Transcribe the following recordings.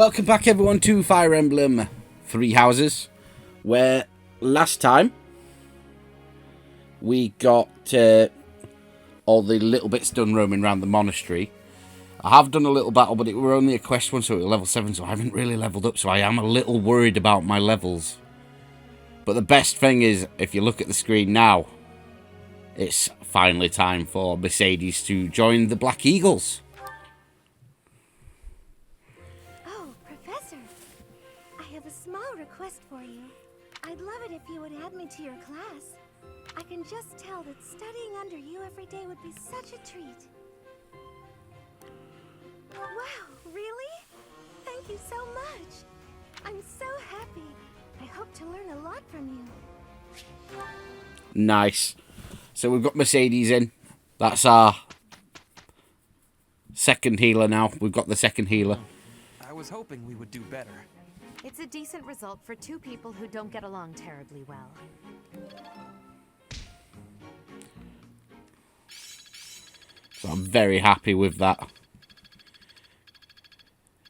Welcome back everyone to Fire Emblem Three Houses, where last time we got all the little bits done roaming around the monastery. I have done a little battle, but it were only a quest one, so it was level 7, so I haven't really leveled up, so I am a little worried about my levels. But the best thing is, if you look at the screen now, it's finally time for Mercedes to join the Black Eagles. Small request for you. I'd love it if you would add me to your class. I can just tell that studying under you every day would be such a treat. Wow, really? Thank you so much. I'm so happy. I hope to learn a lot from you. Nice. So we've got Mercedes in. That's our second healer now. We've got the second healer. I was hoping we would do better. It's a decent result for two people who don't get along terribly well. So I'm very happy with that.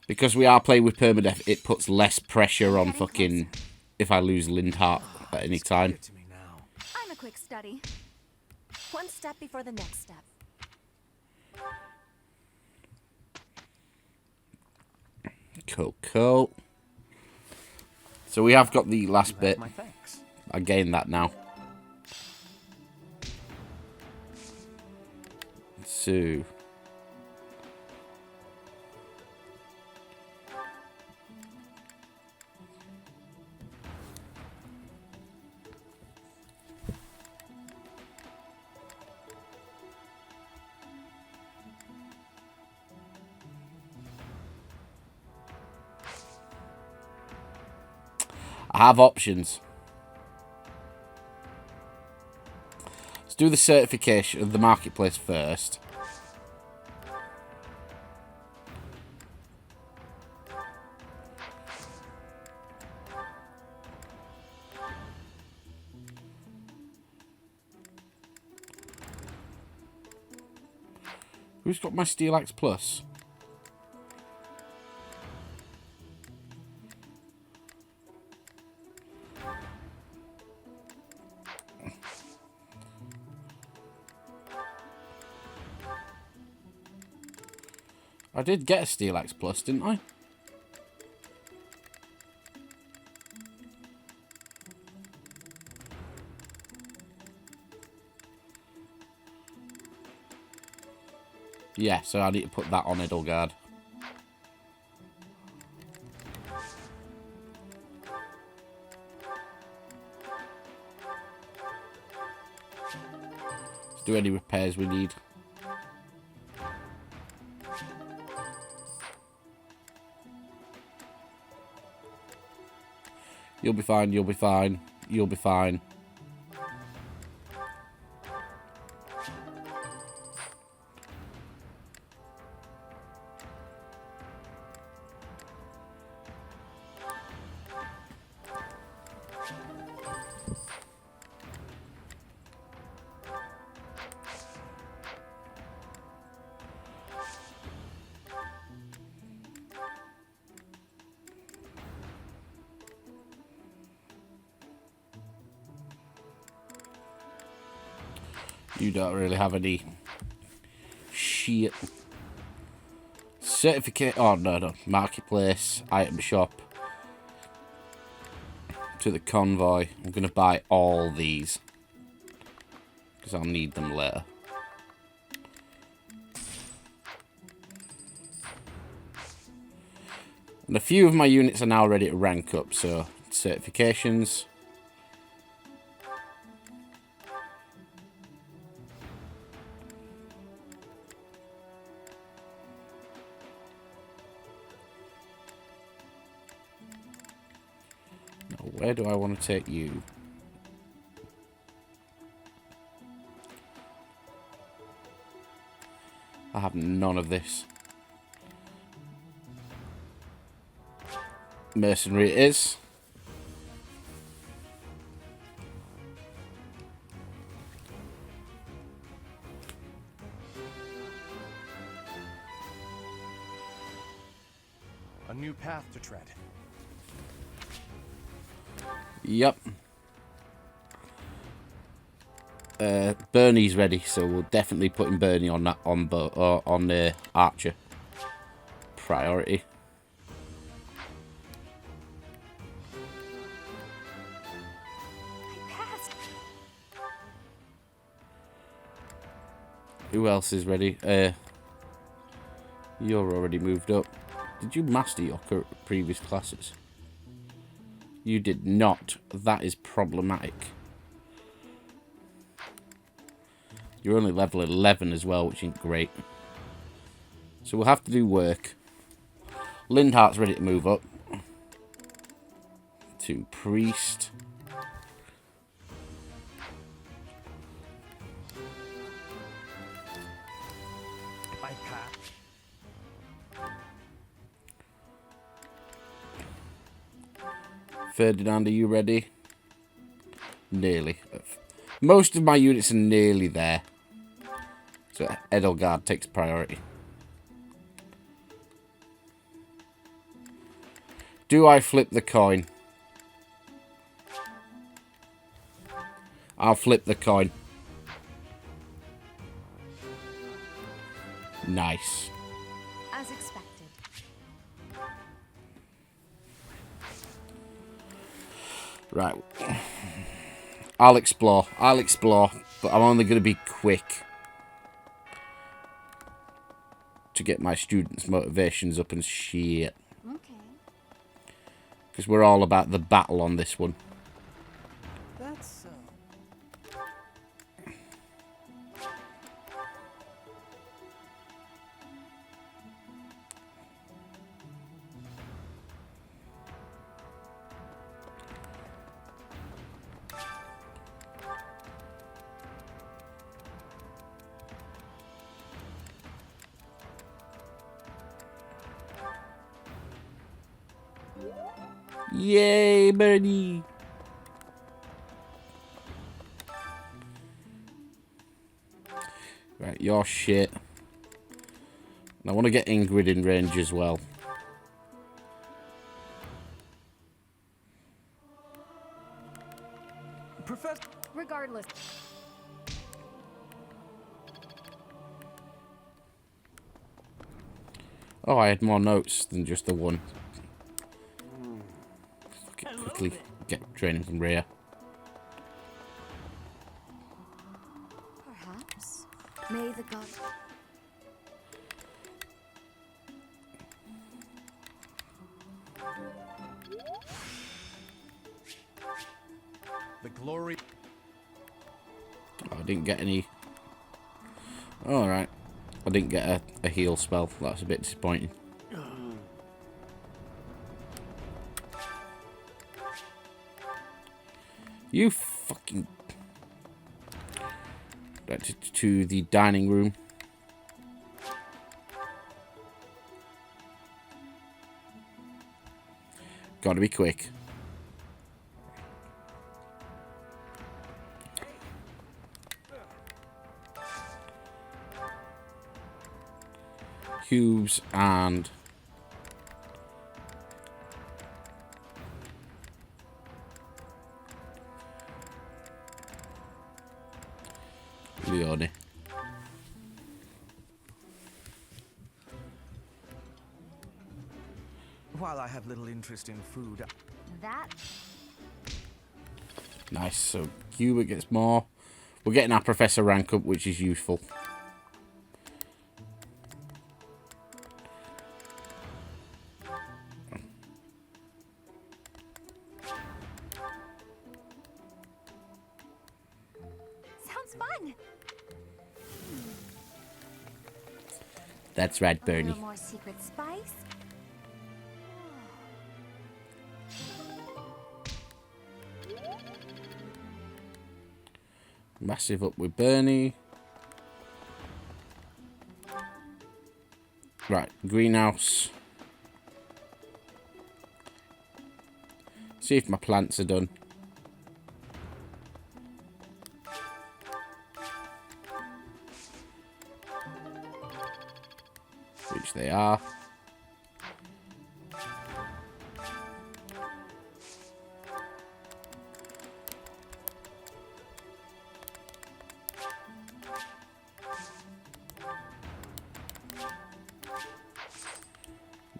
Because we are playing with permadeath, it puts less pressure on fucking if I lose Lindhart at any time. I'm a quick study. One step before the next step. Cool. So we have got the last bit. I gained that now. So I have options. Let's do the certification of the marketplace first. Who's got my Steel Axe Plus? I did get a Steel Axe Plus, didn't I? Yeah, so I need to put that on Edelgard. Let's do any repairs we need. You'll be fine, you'll be fine, you'll be fine. You don't really have any shit. Certificate. Oh, no. Marketplace. Item shop. To the convoy. I'm going to buy all these. Because I'll need them later. And a few of my units are now ready to rank up. So, certifications. Where do I want to take you? I have none of this. Mercenary it is. A new path to tread. Yep. Bernie's ready, so we'll definitely put in Bernie on that on Archer. Priority. I passed. Who else is ready? You're already moved up. Did you master your previous classes? You did not. That is problematic. You're only level 11 as well, which ain't great. So we'll have to do work. Lindhart's ready to move up. To Priest. I passed. Ferdinand, are you ready? Nearly. Most of my units are nearly there. So Edelgard takes priority. Do I flip the coin? I'll flip the coin. Nice. As expected. Right. I'll explore, but I'm only going to be quick to get my students' motivations up and shit. Okay. Because we're all about the battle on this one. That's so. Yay, Bernie! Right, you're shit. I want to get Ingrid in range as well. Professor. Regardless. Oh, I had more notes than just the one. Quickly get training from Rhea. Perhaps. May the god. The glory. Oh, I didn't get any. Alright. I didn't get a heal spell. That's a bit disappointing. You fucking... Back to the dining room. Gotta be quick. Cubes and... Leone. While I have little interest in food, That. Nice, so Cuba gets more. We're getting our professor rank up, which is useful. Sounds fun. That's right, A Bernie. little more secret spice. Massive up with Bernie. Right, greenhouse. See if my plants are done. Which they are.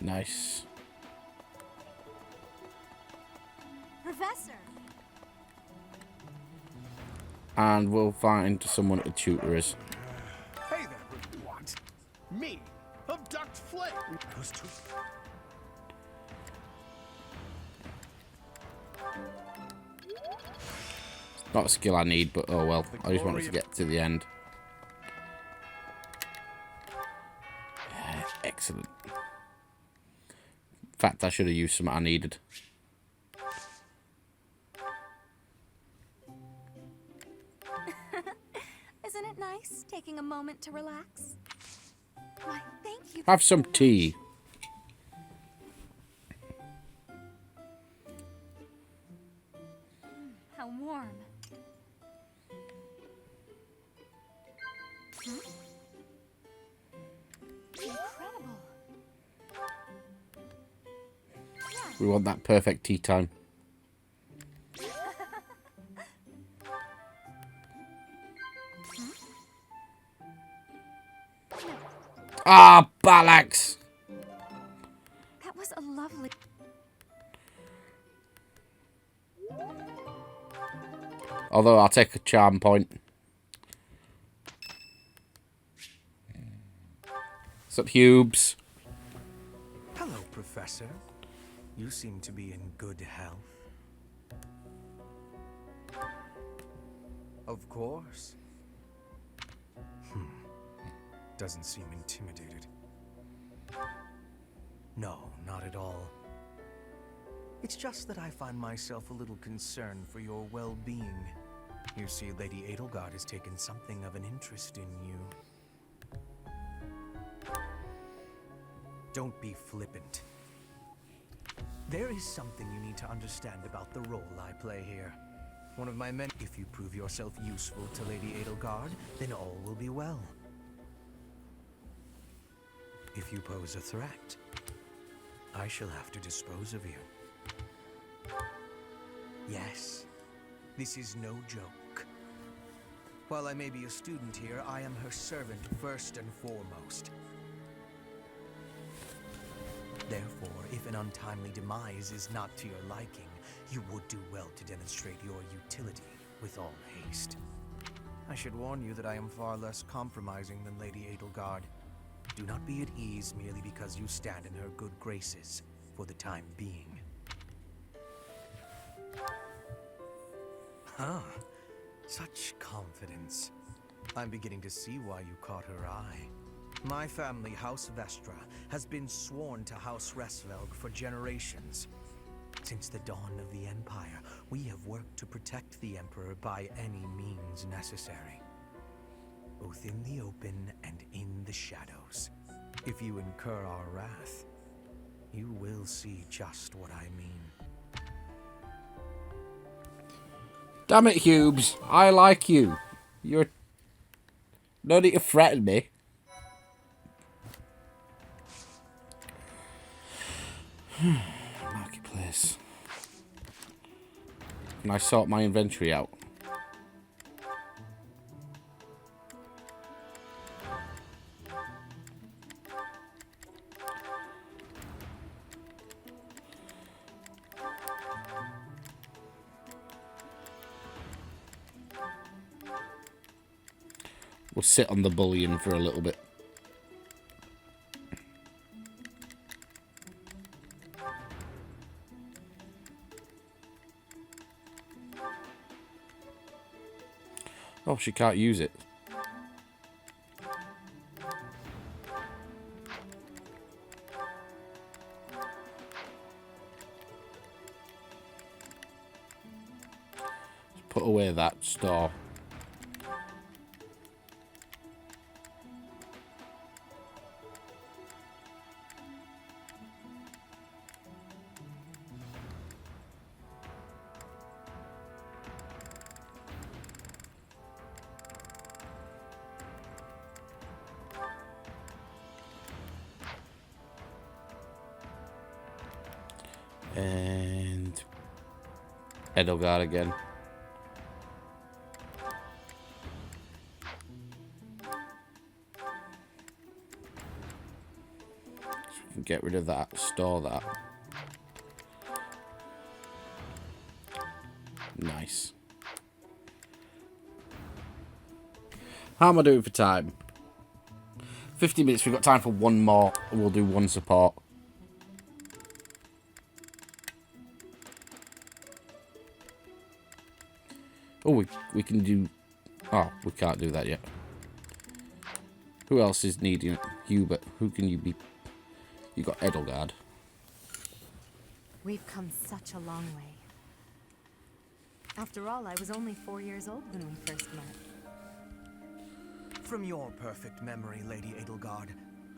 Nice. Professor! And we'll find someone to tutor us. Hey there, what? Me? Abduct Flayn? Those two. Not a skill I need, but oh well. I just wanted to get to the end. Excellent. In fact, I should have used something I needed. Isn't it nice taking a moment to relax? Why, thank you. Have some tea. How warm. Incredible. We want that perfect tea time. Ah, Balax! That was a lovely... Although I'll take a charm point. What's up, Hubes? Hello, Professor. You seem to be in good health. Of course. Doesn't seem intimidated. No, not at all. It's just that I find myself a little concerned for your well-being. You see, Lady Edelgard has taken something of an interest in you. Don't be flippant. There is something you need to understand about the role I play here. One of my men. If you prove yourself useful to Lady Edelgard, then all will be well. If you pose a threat, I shall have to dispose of you. Yes, this is no joke. While I may be a student here, I am her servant first and foremost. Therefore, if an untimely demise is not to your liking, you would do well to demonstrate your utility with all haste. I should warn you that I am far less compromising than Lady Edelgard. Do not be at ease merely because you stand in her good graces for the time being. Huh. Such confidence. I'm beginning to see why you caught her eye. My family, House Vestra, has been sworn to House Resvelg for generations. Since the dawn of the Empire, we have worked to protect the Emperor by any means necessary. Both in the open and in the shadows. If you incur our wrath, you will see just what I mean. Damn it, Hubes. I like you. You're... No need to threaten me. Marketplace. Can I sort my inventory out? We'll sit on the bullion for a little bit. Oh, she can't use it. Put away that store. And Edelgard again. So we can get rid of that. Store that. Nice. How am I doing for time? 50 minutes. We've got time for one more. And we'll do one support. Oh, we can do... Oh, we can't do that yet. Who else is needing it? Hubert. Who can you be? You got Edelgard. We've come such a long way. After all, I was only 4 years old when we first met. From your perfect memory, Lady Edelgard,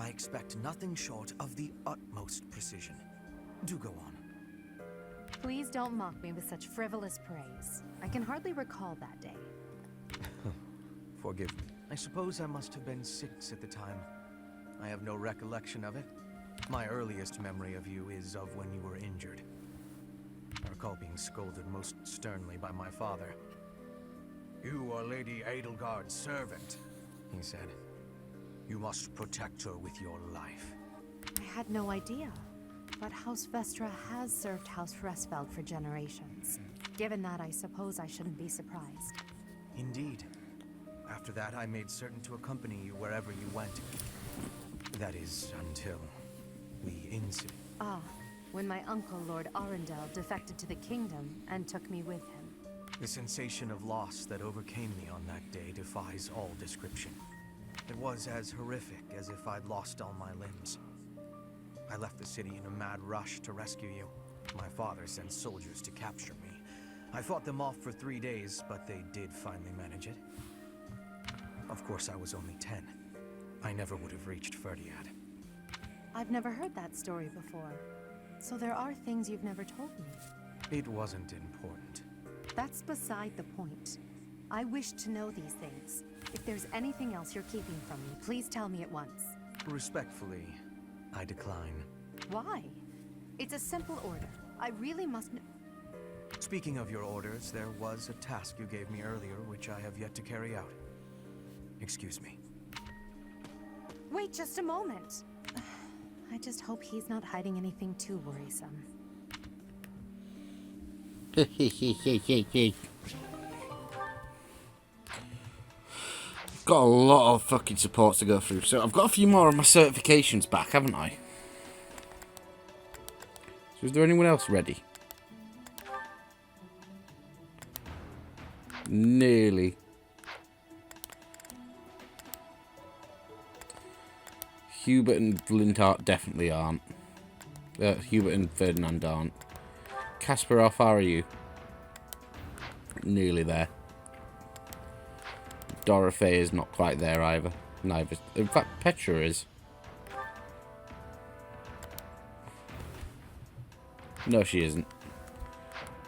I expect nothing short of the utmost precision. Do go on. Please don't mock me with such frivolous praise. I can hardly recall that day. Forgive me. I suppose I must have been 6 at the time. I have no recollection of it. My earliest memory of you is of when you were injured. I recall being scolded most sternly by my father. "You are Lady Edelgard's servant," he said. "You must protect her with your life." I had no idea. But House Vestra has served House Resfeld for generations. Given that, I suppose I shouldn't be surprised. Indeed. After that, I made certain to accompany you wherever you went. That is, until we incident. Ah, when my uncle, Lord Arundel, defected to the kingdom and took me with him. The sensation of loss that overcame me on that day defies all description. It was as horrific as if I'd lost all my limbs. I left the city in a mad rush to rescue you. My father sent soldiers to capture me. I fought them off for 3 days, but they did finally manage it. Of course, I was only 10. I never would have reached Ferdiad. I've never heard that story before. So there are things you've never told me. It wasn't important. That's beside the point. I wish to know these things. If there's anything else you're keeping from me, please tell me at once. Respectfully, I decline. Why? It's a simple order. I really must know. Speaking of your orders, there was a task you gave me earlier which I have yet to carry out. Excuse me. Wait just a moment. I just hope he's not hiding anything too worrisome. Got a lot of fucking supports to go through. So I've got a few more of my certifications back, haven't I? So is there anyone else ready? Nearly. Hubert and Linthart definitely aren't. Hubert and Ferdinand aren't. Casper, how far are you? Nearly there. Dorothea is not quite there either. Neither. In fact, Petra is. No, she isn't.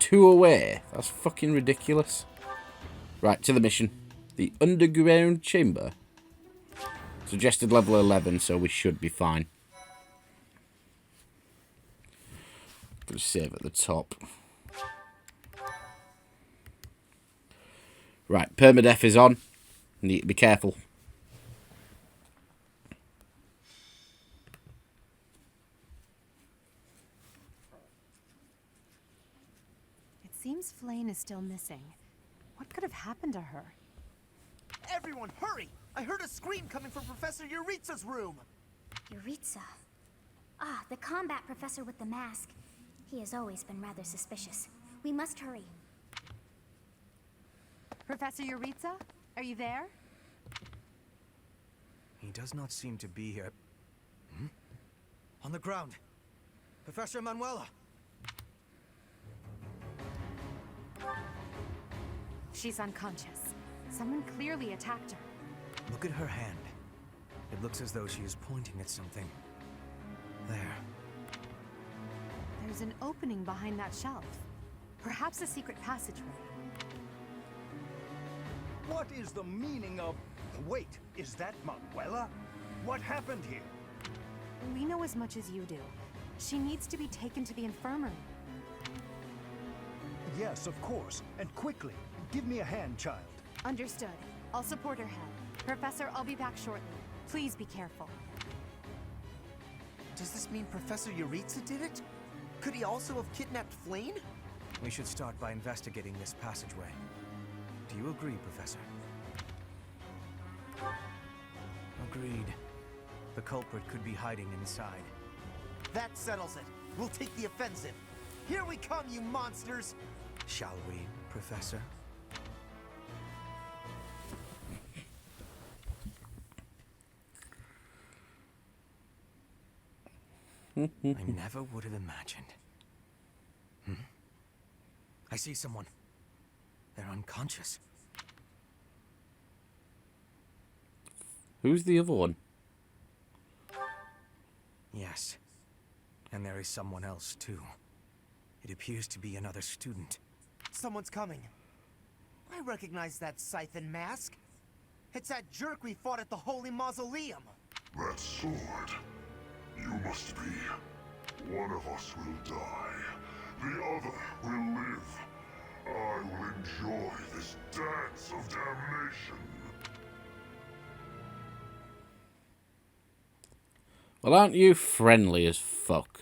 2 away. That's fucking ridiculous. Right, to the mission. The underground chamber. Suggested level 11, so we should be fine. Gonna save at the top. Right, permadeath is on. Need to be careful. It seems Flayn is still missing. What could have happened to her? Everyone, hurry! I heard a scream coming from Professor Yuritsa's room! Yuritsa. Ah, the combat professor with the mask. He has always been rather suspicious. We must hurry. Professor Yuritsa? Are you there? He does not seem to be here. On the ground. Professor Manuela! She's unconscious. Someone clearly attacked her. Look at her hand. It looks as though she is pointing at something. There. There's an opening behind that shelf. Perhaps a secret passageway. What is the meaning of... Wait, is that Manuela? What happened here? We know as much as you do. She needs to be taken to the infirmary. Yes, of course. And quickly. Give me a hand, child. Understood. I'll support her head. Professor, I'll be back shortly. Please be careful. Does this mean Professor Yuritsa did it? Could he also have kidnapped Flayn? We should start by investigating this passageway. Do you agree, Professor? Agreed. The culprit could be hiding inside. That settles it. We'll take the offensive. Here we come, you monsters! Shall we, Professor? I never would have imagined. I see someone. They're unconscious. Who's the other one? Yes. And there is someone else, too. It appears to be another student. Someone's coming. I recognize that scythe and mask. It's that jerk we fought at the Holy Mausoleum. That sword. You must be. One of us will die. The other will live. I will enjoy this dance of damnation. Well, aren't you friendly as fuck?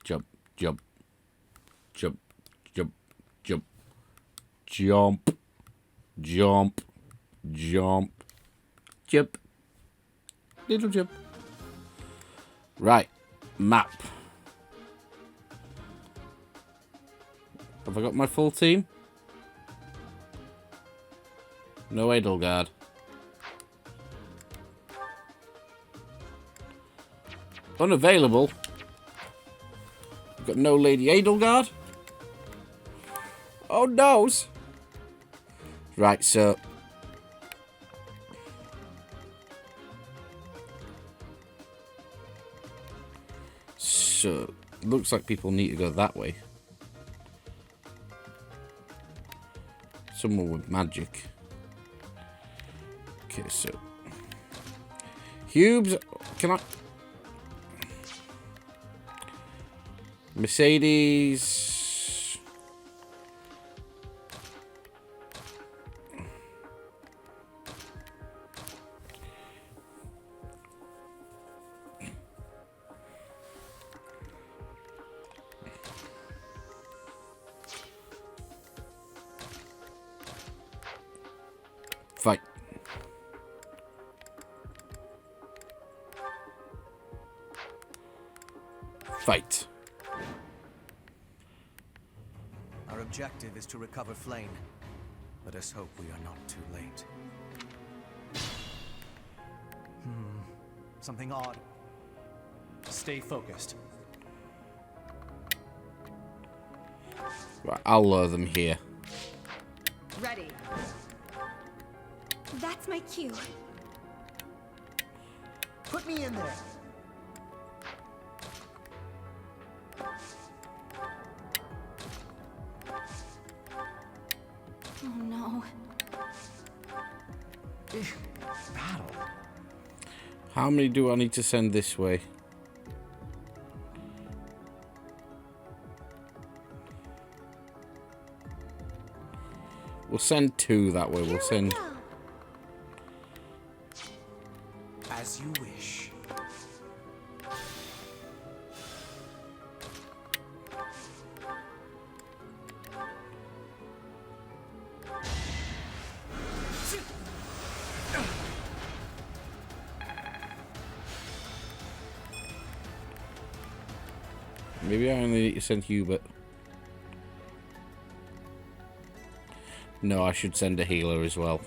Jump, jump, jump, jump, jump, jump, jump, jump, jump, little jump. Right, map. Have I got my full team? No Edelgard. Unavailable. We've got no Lady Edelgard. Oh no! Right, so looks like people need to go that way. Someone with magic. Okay, so Hubes, can I? Mercedes. Fight. Fight. Our objective is to recover Flayn. Let us hope we are not too late. Something odd. Stay focused. Right, I'll lure them here. Ready. That's my cue. Put me in there. Oh no. Battle. How many do I need to send this way? We'll send 2 that way. We'll send. As you wish. Maybe I only need to send Hubert. No, I should send a healer as well.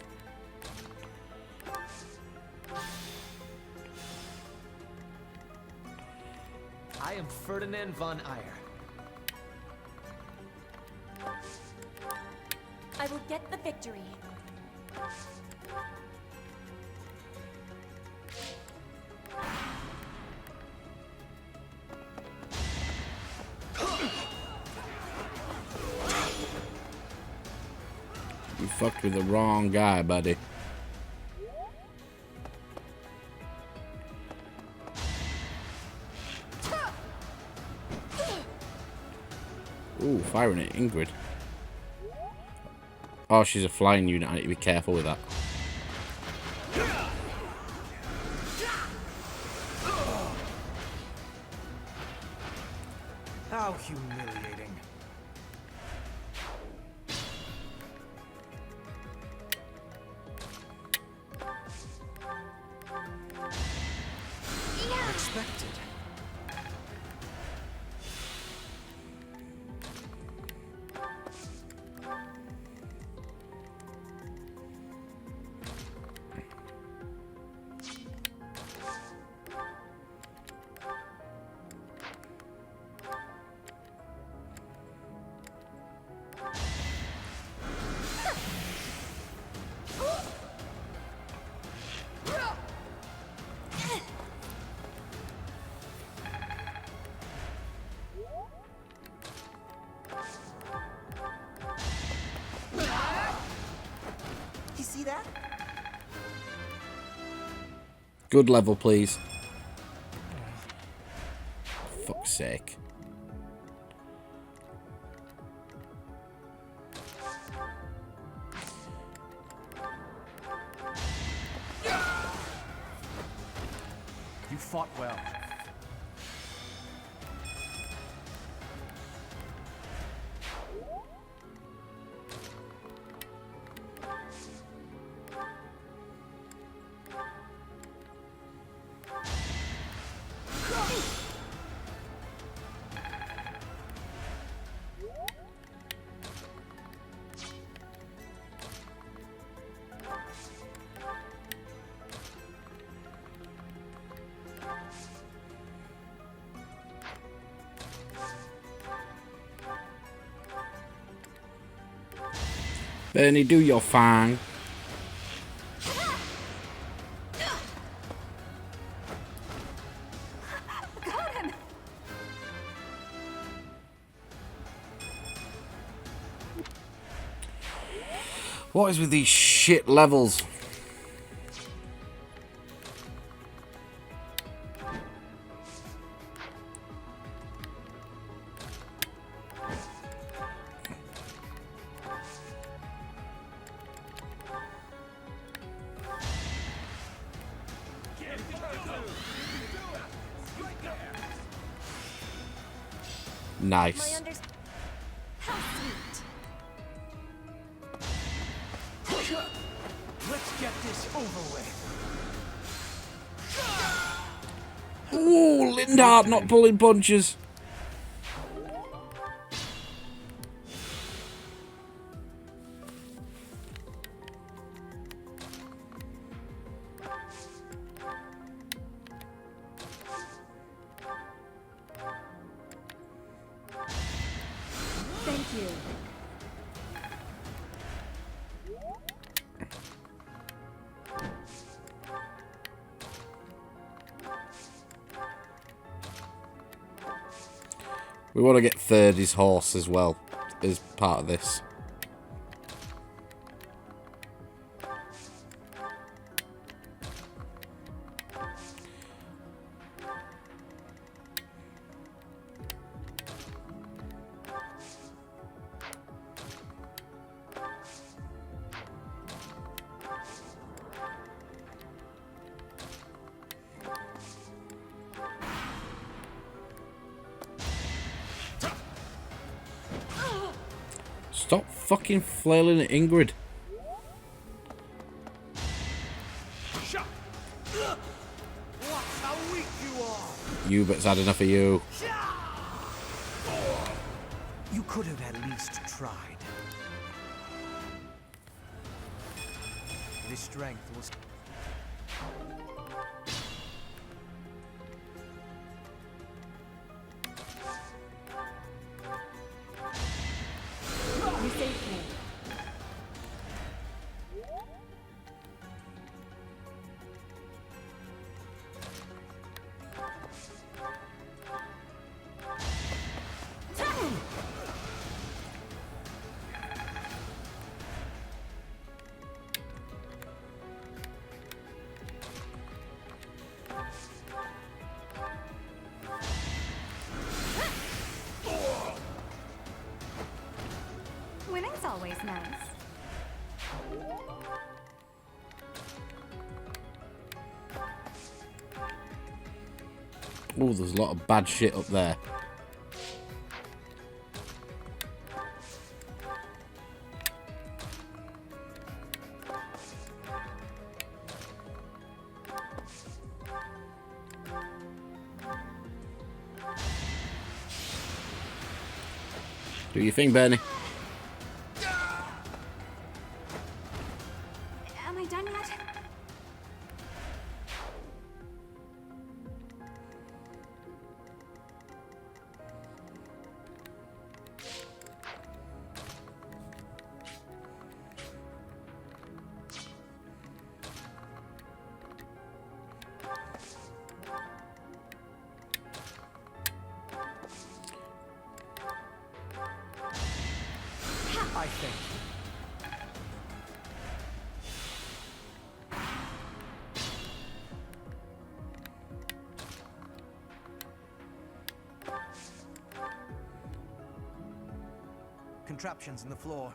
I am Ferdinand von Eyre. I will get the victory. You fucked with the wrong guy, buddy. Ooh, firing at Ingrid. Oh, she's a flying unit. I need to be careful with that. How humiliating. Unexpected. You see that? Good level, please. Fuck's sake. You fought well. Bernie, do your thing. Got him! What is with these shit levels? Nice. How sweet. Let's get this over with. Ooh, Lindart not pulling punches. Thank you. We want to get Thirdy's horse as well as part of this. Stop fucking flailing at Ingrid. Watch how weak you are. Hubert's had enough of you. You could have at least tried. This strength was... You saved me. Oh, there's a lot of bad shit up there. Do your thing, Bernie. Am I done yet? I think. Contraptions in the floor.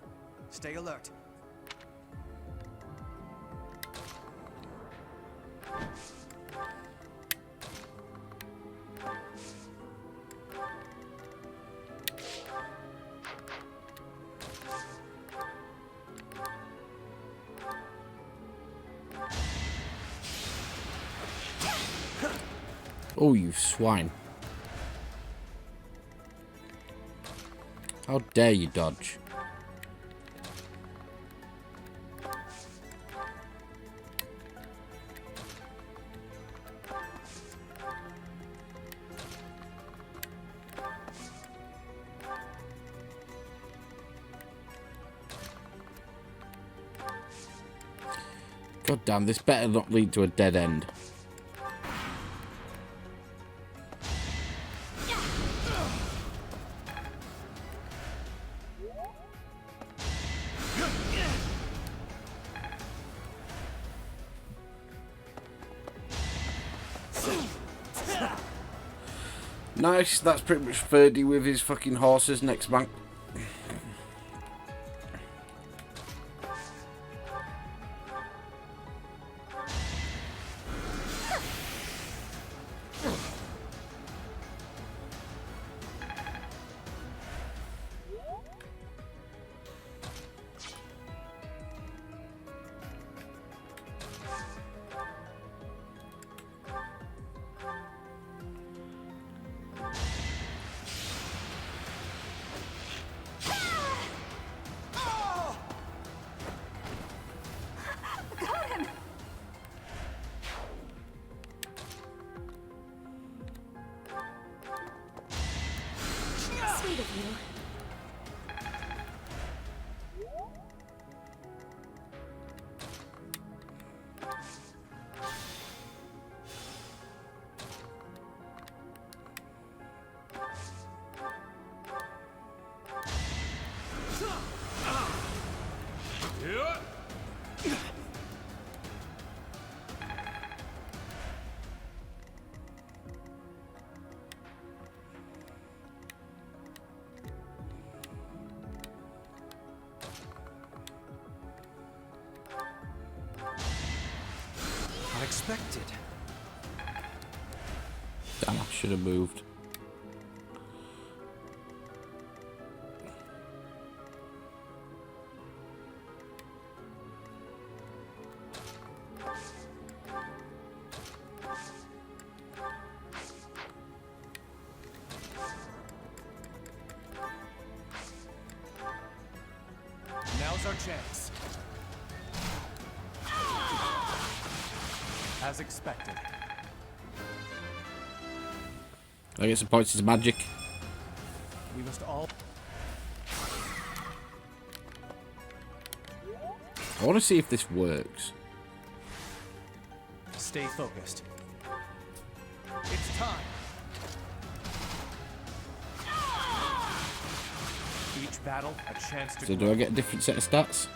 Stay alert. Oh, you swine. How dare you dodge? God damn, this better not lead to a dead end. Nice, that's pretty much Ferdy with his fucking horses next bank. Sweet of you. Unexpected. Damn, I should have moved. Now's our chance. As expected. I get some points as magic. We must all... I want to see if this works. Stay focused. It's time. Each battle, a chance to So do I get a different set of stats?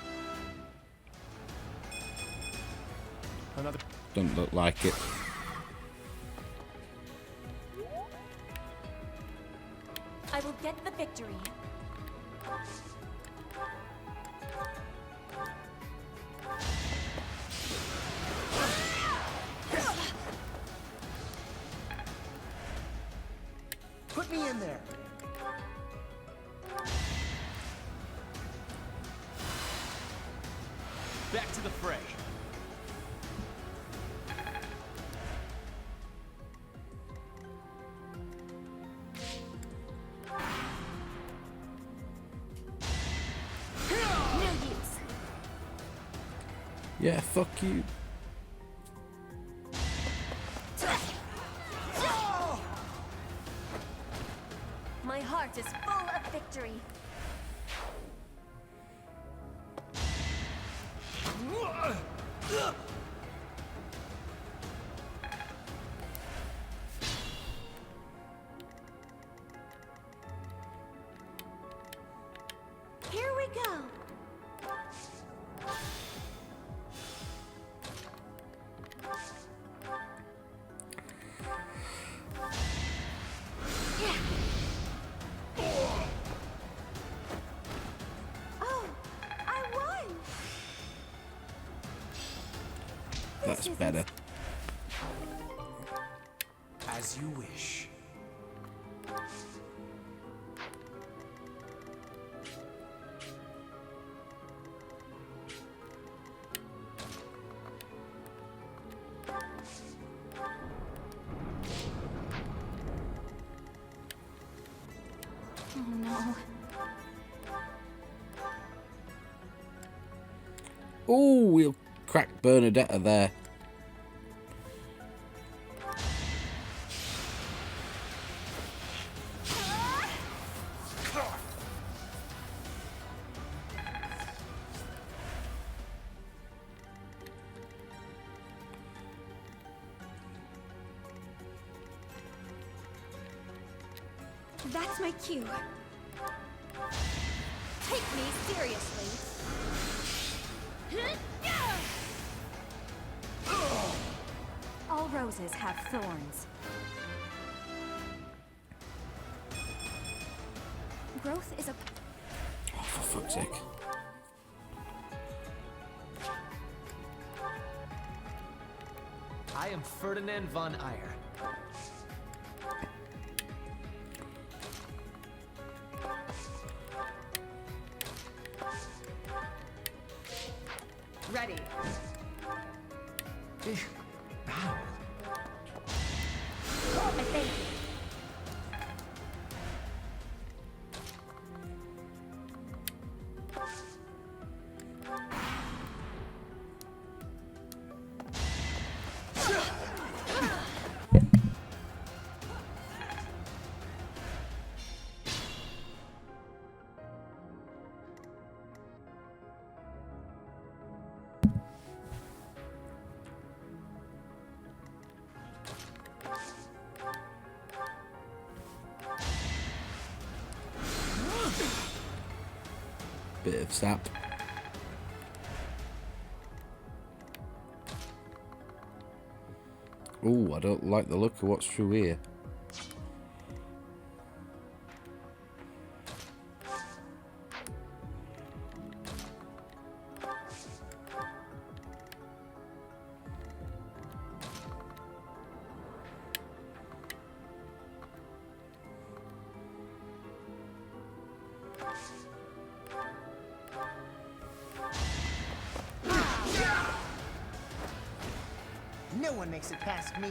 Another... Doesn't look like it. I will get the victory. Yeah, fuck you. My heart is full of victory. Here we go. Oh, I won. That's better. As you wish. Oh no. Oh, we'll crack Bernadetta there. That's my cue. Take me seriously. All roses have thorns. Growth is a... Oh, for fuck's sake. I am Ferdinand von Eyre. Ready. Battle. I thank you. Bit of sap. Ooh, I don't like the look of what's through here. No one makes it past me.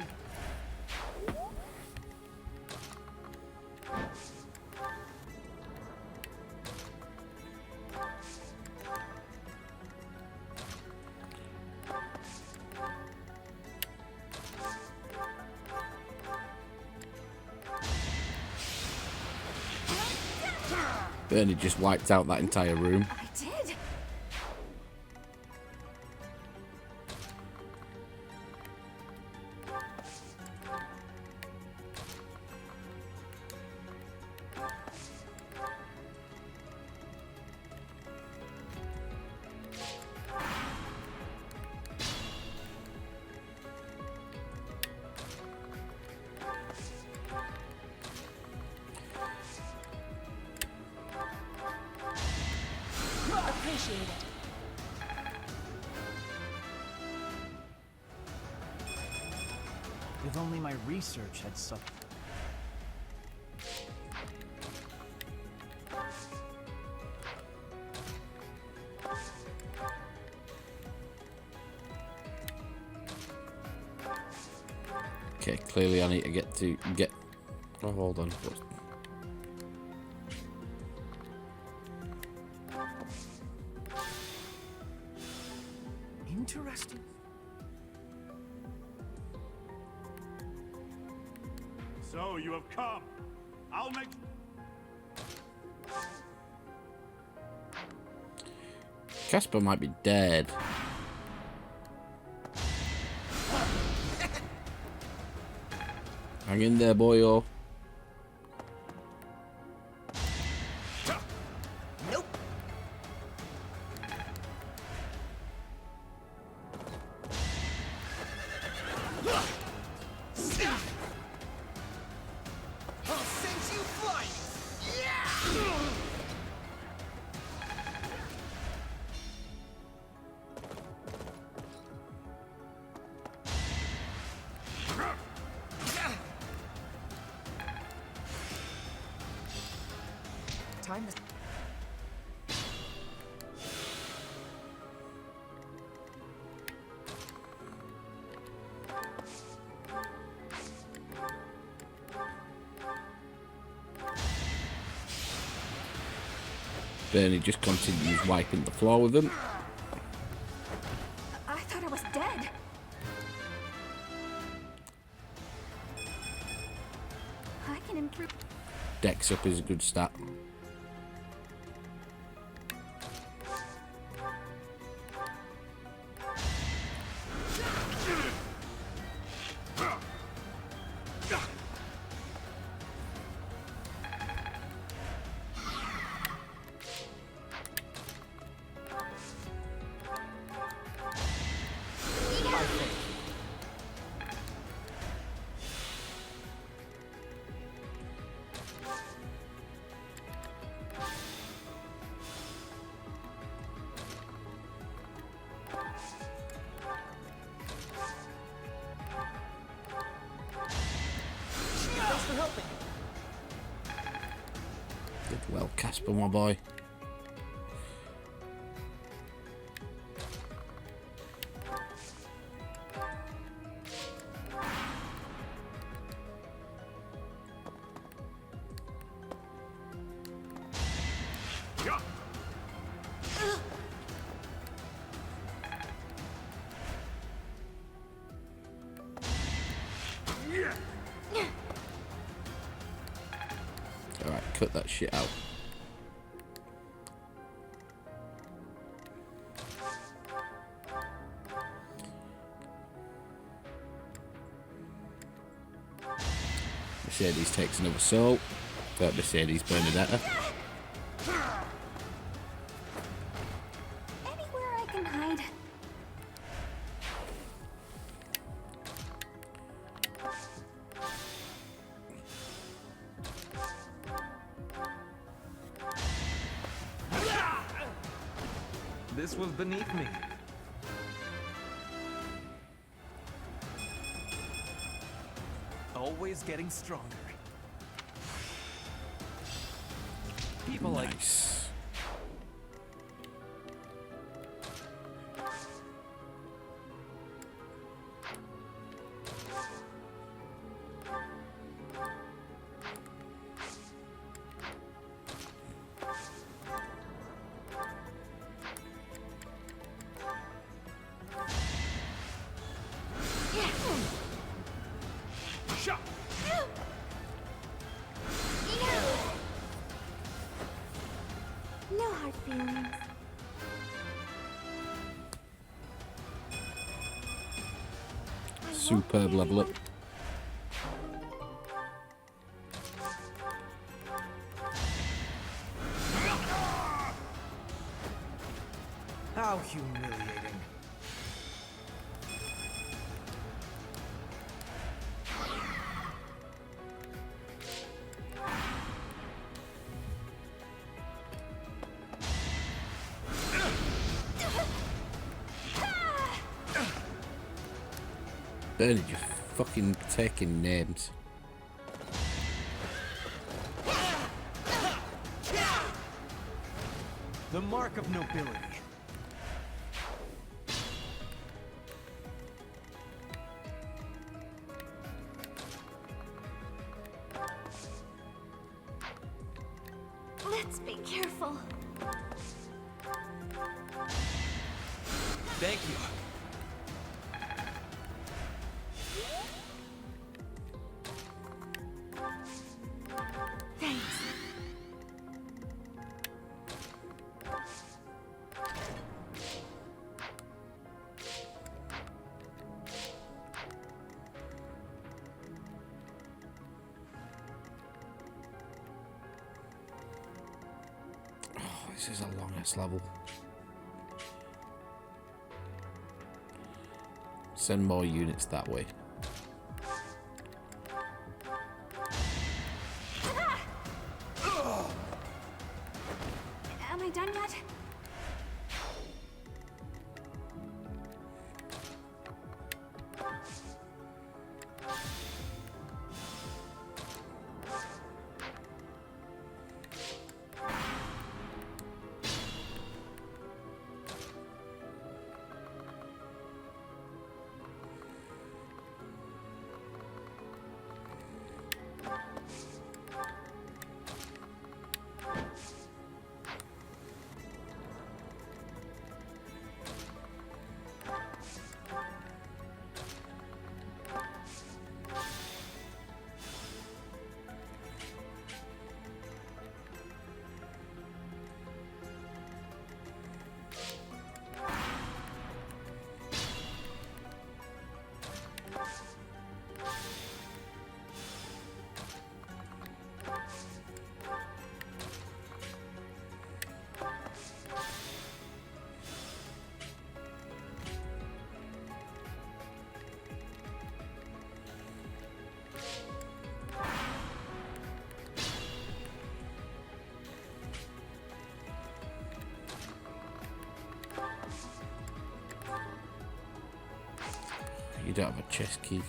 Bernie just wiped out that entire room. I did. Appreciate it. If only my research had sucked. Okay, clearly I need to get. Oh, hold on. Interesting. So you have come. I'll make... Casper might be dead. Hang in there, boyo. Nope. I'll send you flying. Time to... Bernie just continues wiping the floor with them. I thought I was dead. I can improve. Dex up is a good stat. Thanks for helping. Did well, Casper, my boy. Alright, cut that shit out. Mercedes takes another soul. That Mercedes Bernadetta. Anywhere I can hide. This was beneath me. Always getting stronger. People like Nice. Shut! No hard feelings. Superb level up. How humiliating. Bernie just fucking taking names. The mark of nobility. Let's be careful. Thank you. This is a long ass level. Send more units that way. Am I done yet? You don't have a chest key.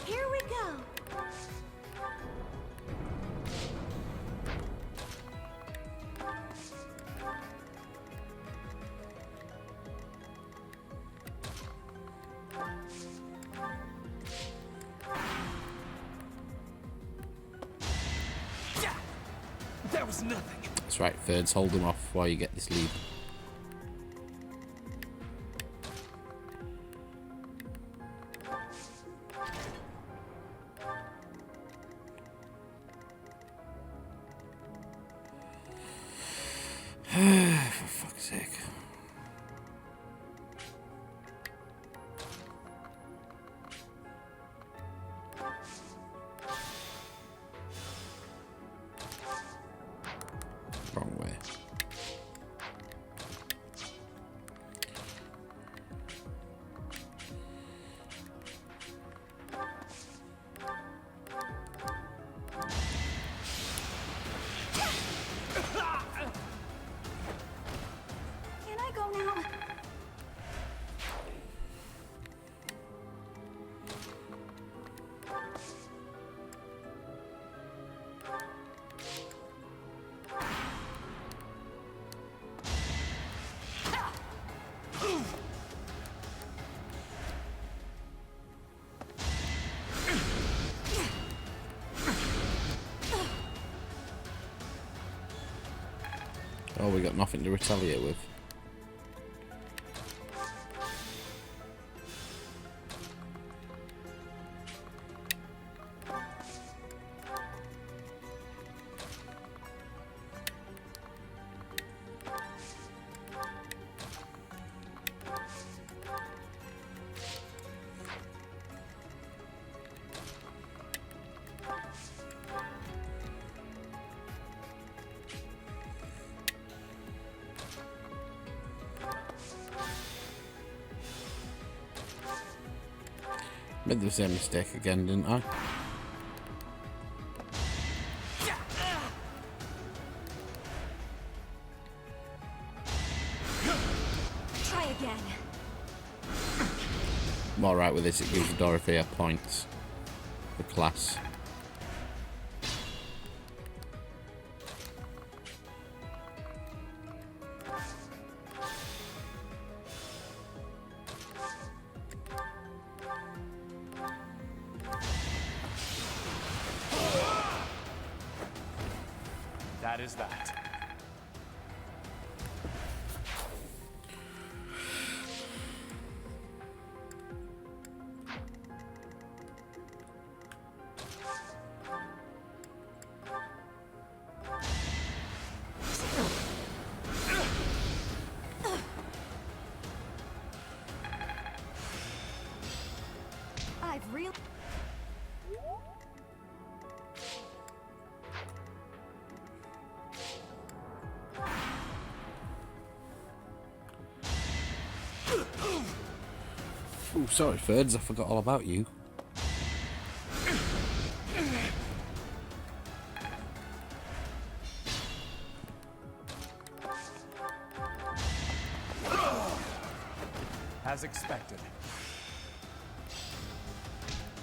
Here we go. That was nothing. That's right, thirds, hold them off while you get this lead. For fuck's sake. Wrong way. Can I go now? Oh, we got nothing to retaliate with. Made the same mistake again, didn't I? Try again. I'm alright with this, it gives Dorothea points for class. That is that. Oh, sorry, Ferds, I forgot all about you. As expected.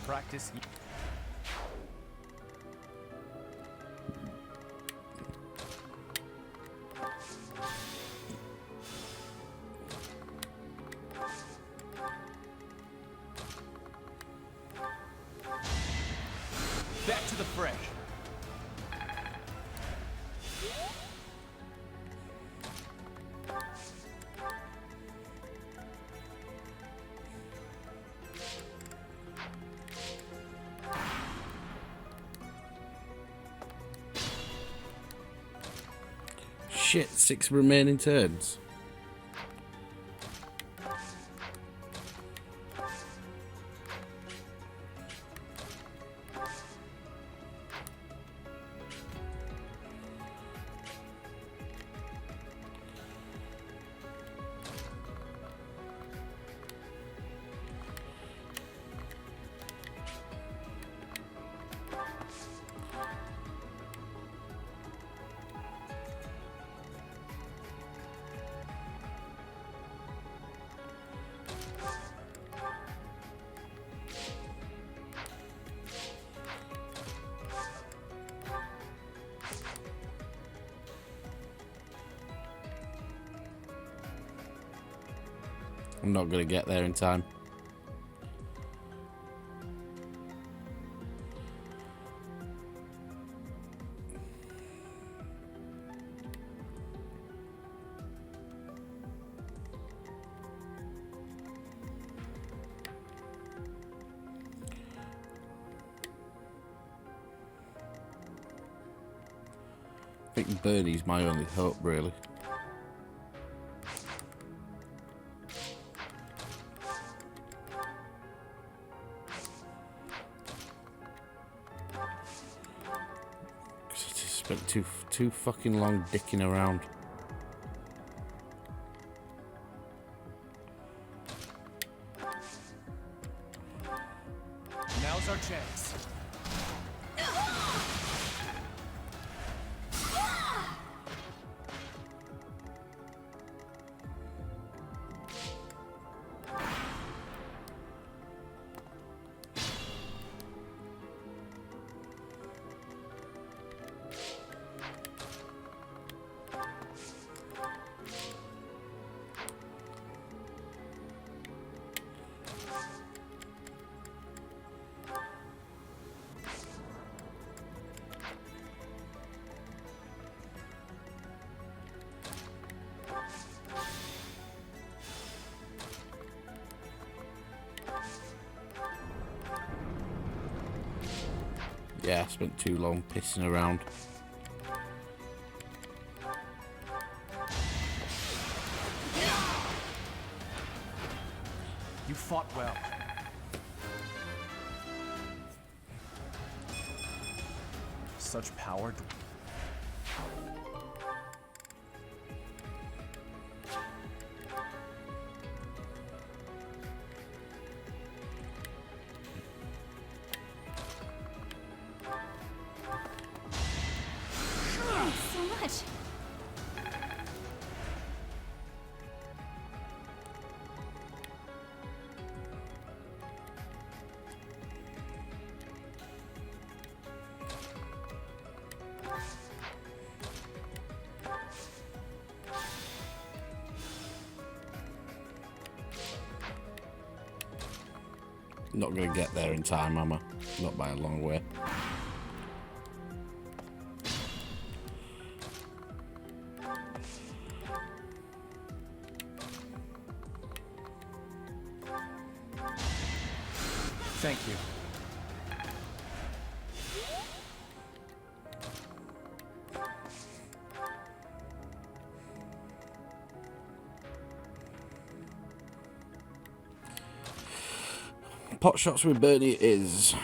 Practice. Back to the fray. Shit, 6 remaining turns. I'm not going to get there in time. I think Bernie's my only hope, really. Spent too fucking long dicking around. Now's our chance. Yeah, I spent too long pissing around. You fought well. Such power. So much. Not going to get there in time, am I? Not by a long way. Thank you. Pot shots with Bernie it is.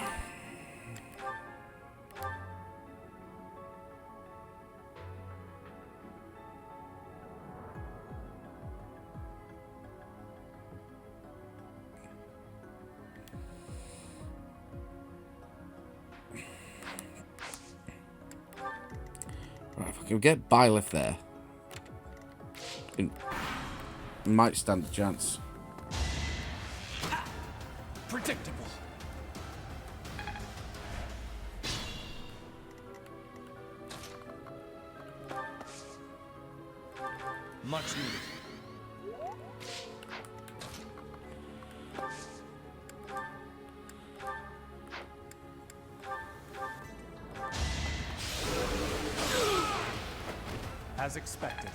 Right, if I can get Byleth there, it might stand a chance. Predictable. Much needed. As expected.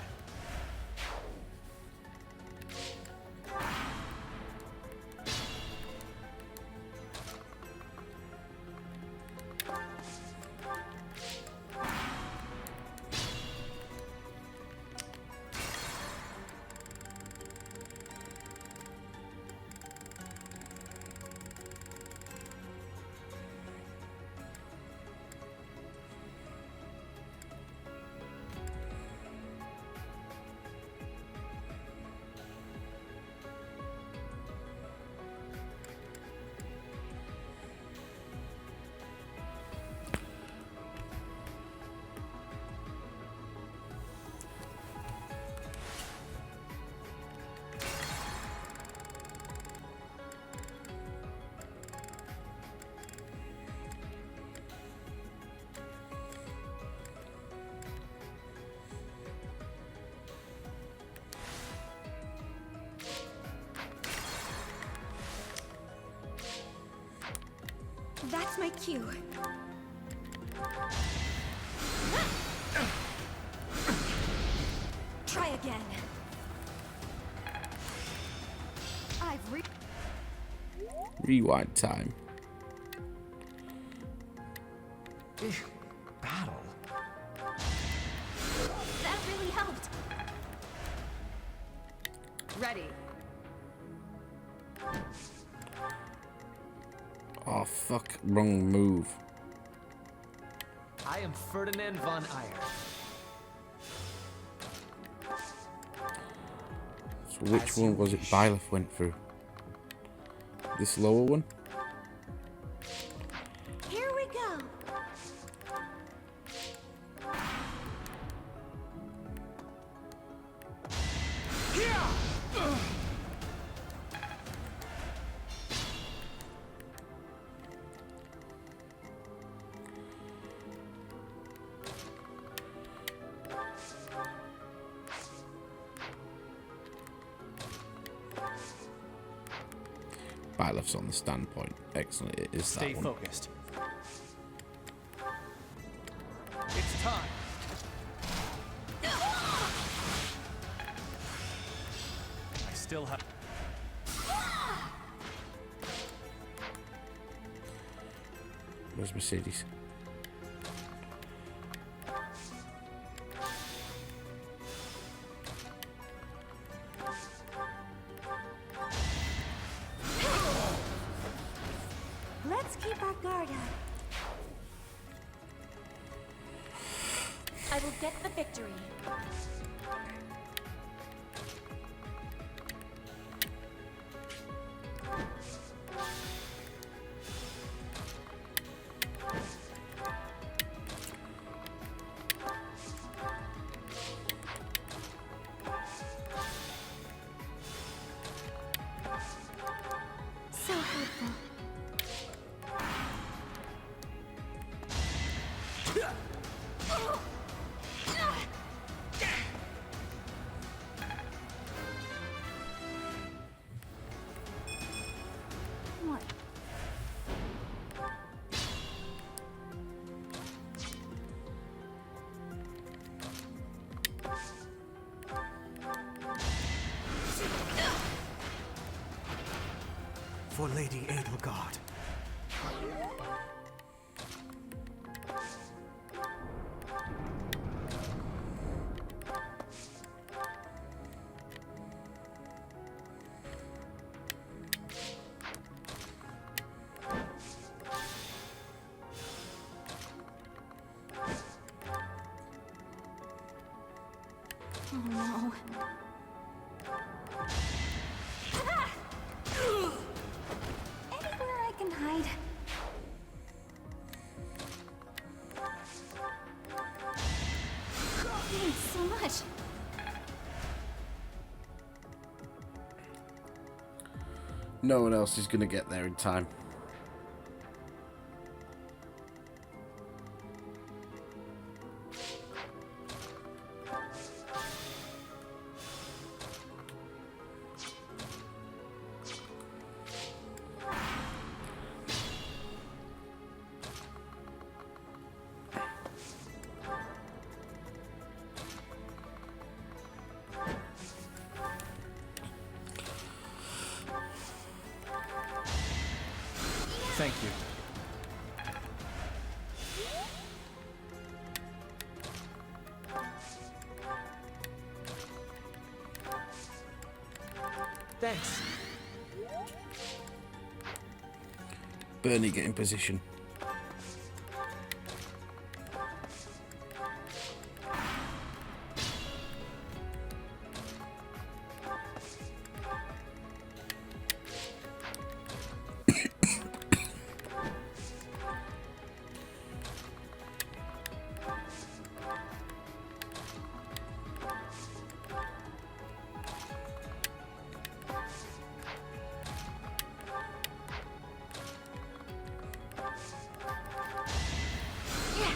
That's my cue. Try again. Rewind time. Battle. That really helped. Ready. Oh, fuck. Wrong move. I am Ferdinand von Eyre. So which one was it Byleth went through? This lower one? Here we go. Byleth's on the standpoint. Excellent. It is Stay that one. focused. It's time. I still have. Where's Mercedes? Let's keep our guard up. I will get the victory. So helpful. What? For Lady Edelgard. Oh no. Anywhere I can hide. Thanks so much. No one else is going to get there in time. Thank you. Thanks. Bernie, get in position.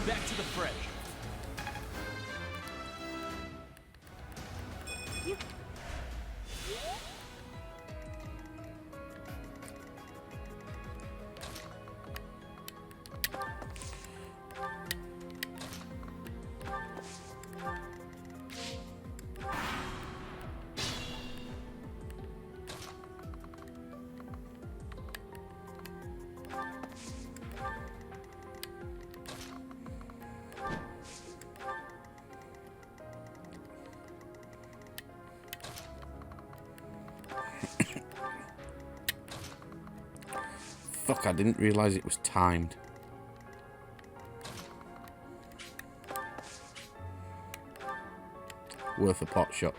Back to the fray. Fuck, I didn't realise it was timed. Worth a pot shot.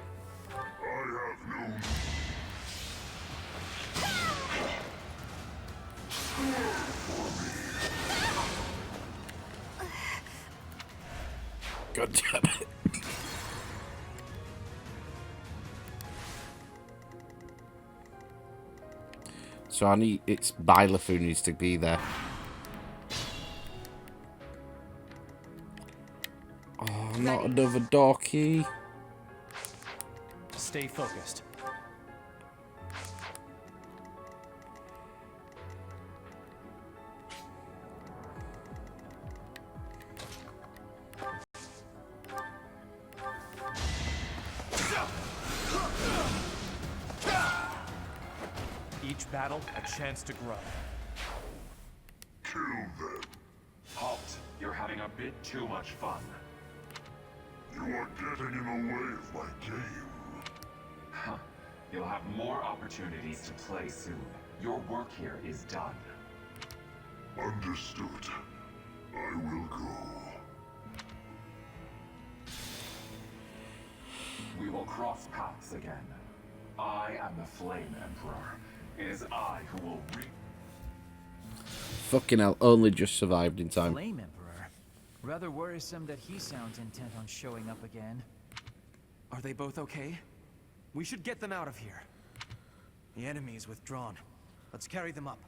God damn it. So I need, it's Byleth who needs to be there. Oh, not another door key. Stay focused. Each battle, a chance to grow. Kill them. Halt! You're having a bit too much fun. You are getting in the way of my game. Huh. You'll have more opportunities to play soon. Your work here is done. Understood. I will go. We will cross paths again. I am the Flayn Emperor. It is I who will Fucking hell, only just survived in time. Flame Emperor. Rather worrisome that he sounds intent on showing up again. Are they both okay? We should get them out of here. The enemy is withdrawn. Let's carry them up.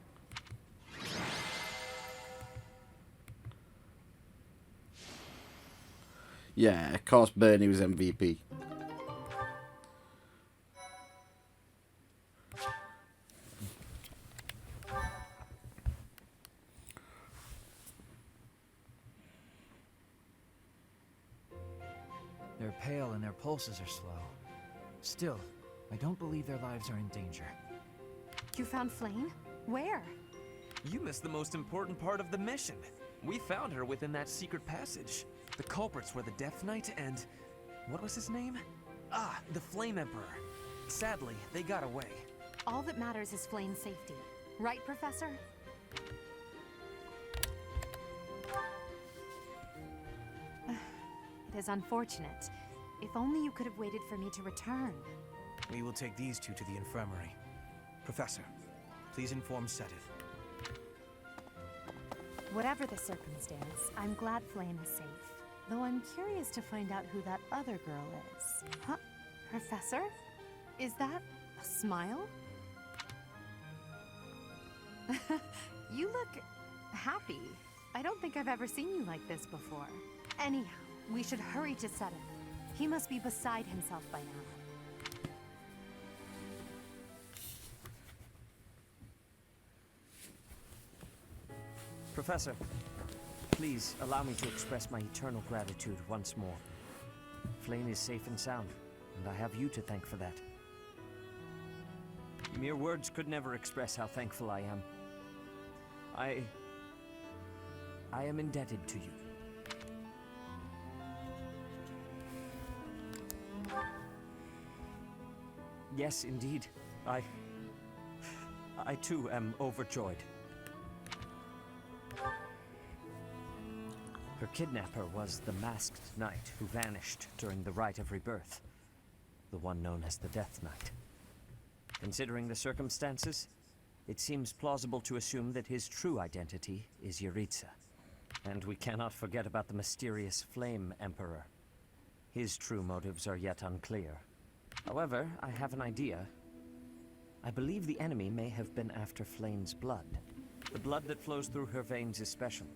Yeah, of course Bernie was MVP. They're pale and their pulses are slow. Still, I don't believe their lives are in danger. You found Flayn? Where? You missed the most important part of the mission. We found her within that secret passage. The culprits were the Death Knight and... what was his name? Ah, the Flame Emperor. Sadly, they got away. All that matters is Flayn's safety. Right, Professor? It is unfortunate. If only you could have waited for me to return. We will take these two to the infirmary. Professor, please inform Sedith. Whatever the circumstance, I'm glad Flayn is safe. Though I'm curious to find out who that other girl is. Huh? Professor? Is that a smile? You look happy. I don't think I've ever seen you like this before. Anyhow, we should hurry to Seth. He must be beside himself by now. Professor, please allow me to express my eternal gratitude once more. Flayn is safe and sound, and I have you to thank for that. Mere words could never express how thankful I am. I am indebted to you. Yes, indeed. I too am overjoyed. Her kidnapper was the masked knight who vanished during the Rite of Rebirth, the one known as the Death Knight. Considering the circumstances, it seems plausible to assume that his true identity is Yaritza. And we cannot forget about the mysterious Flame Emperor. His true motives are yet unclear. However, I have an idea. I believe the enemy may have been after Flayn's blood. The blood that flows through her veins is special.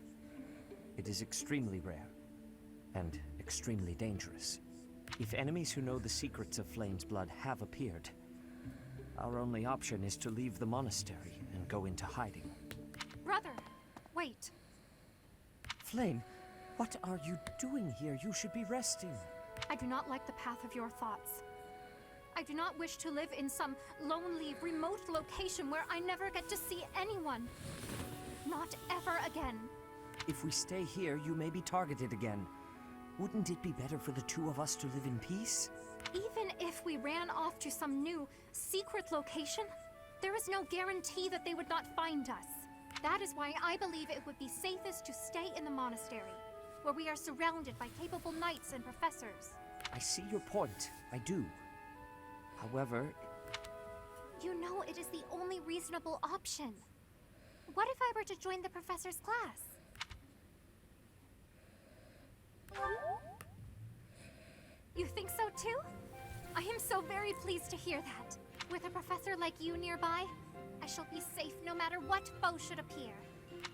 It is extremely rare, and extremely dangerous. If enemies who know the secrets of Flayn's blood have appeared, our only option is to leave the monastery and go into hiding. Brother, wait. Flayn, what are you doing here? You should be resting. I do not like the path of your thoughts. I do not wish to live in some lonely, remote location where I never get to see anyone. Not ever again. If we stay here, you may be targeted again. Wouldn't it be better for the two of us to live in peace? Even if we ran off to some new, secret location, there is no guarantee that they would not find us. That is why I believe it would be safest to stay in the monastery, where we are surrounded by capable knights and professors. I see your point. I do. However... You know it is the only reasonable option. What if I were to join the professor's class? You think so too? I am so very pleased to hear that. With a professor like you nearby, I shall be safe no matter what foe should appear.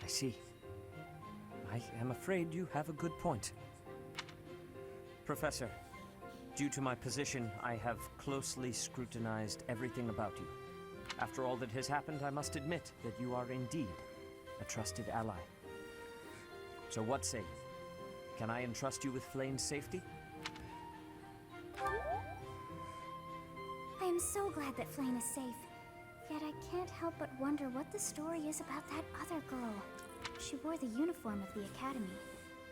I see. I am afraid you have a good point. Professor, due to my position, I have closely scrutinized everything about you. After all that has happened, I must admit that you are indeed a trusted ally. So what say you? Can I entrust you with Flayn's safety? I am so glad that Flayn is safe. Yet I can't help but wonder what the story is about that other girl. She wore the uniform of the academy.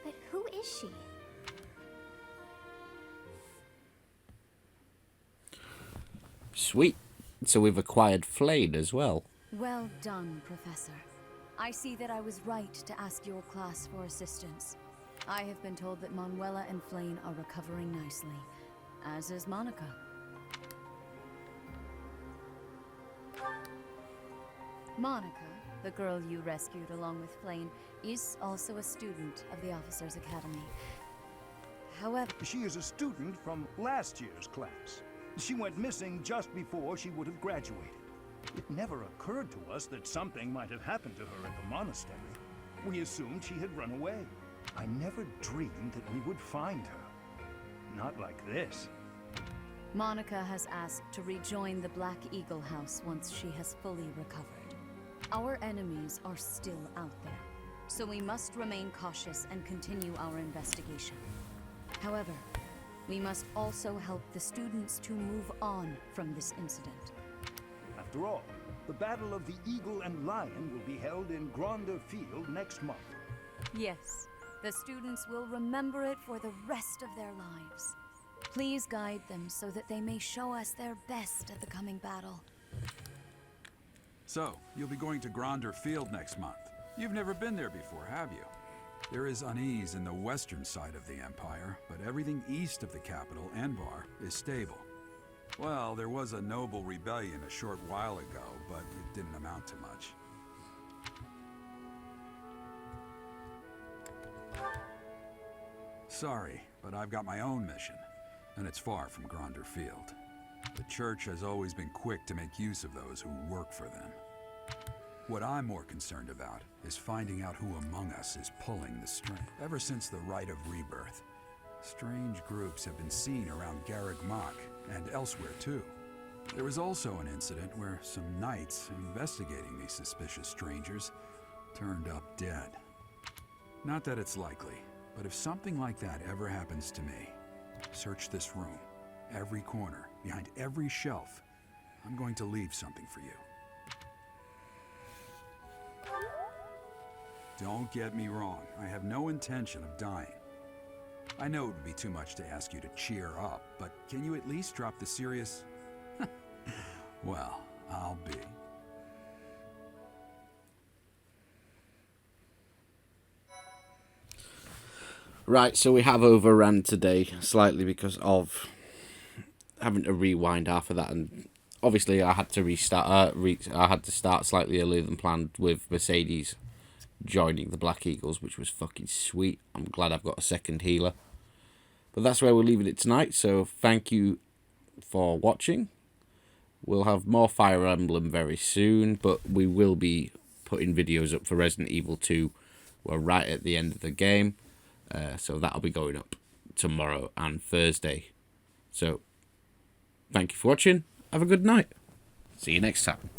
But who is she? Sweet. So we've acquired Flayn as well. Well done, Professor. I see that I was right to ask your class for assistance. I have been told that Manuela and Flayn are recovering nicely, as is Monica. Monica, the girl you rescued along with Flayn, is also a student of the Officers' Academy. However... She is a student from last year's class. She went missing just before she would have graduated. It never occurred to us that something might have happened to her at the monastery. We assumed she had run away. I never dreamed that we would find her. Not like this. Monica has asked to rejoin the Black Eagle House once she has fully recovered. Our enemies are still out there, so we must remain cautious and continue our investigation. However, we must also help the students to move on from this incident. After all, the Battle of the Eagle and Lion will be held in Gronder Field next month. Yes, the students will remember it for the rest of their lives. Please guide them so that they may show us their best at the coming battle. So, you'll be going to Gronder Field next month. You've never been there before, have you? There is unease in the western side of the Empire, but everything east of the capital, Enbar, is stable. Well, there was a noble rebellion a short while ago, but it didn't amount to much. sorry, but I've got my own mission, and it's far from Gronder Field. The Church has always been quick to make use of those who work for them. What I'm more concerned about is finding out who among us is pulling the string. Ever since the Rite of Rebirth, strange groups have been seen around Garreg Mach and elsewhere too. There was also an incident where some knights investigating these suspicious strangers turned up dead. Not that it's likely, but if something like that ever happens to me, search this room, every corner, behind every shelf. I'm going to leave something for you. Don't get me wrong, I have no intention of dying. I know it would be too much to ask you to cheer up, but can you at least drop the serious... Well, I'll be. Right, so we have overrun today slightly because of having to rewind half of that, and obviously I had to restart. I had to start slightly earlier than planned with Mercedes joining the Black Eagles, which was fucking sweet. I'm glad I've got a second healer. But that's where we're leaving it tonight, so thank you for watching. We'll have more Fire Emblem very soon, but we will be putting videos up for Resident Evil 2. We're right at the end of the game, so that'll be going up tomorrow and Thursday. So, thank you for watching. Have a good night. See you next time.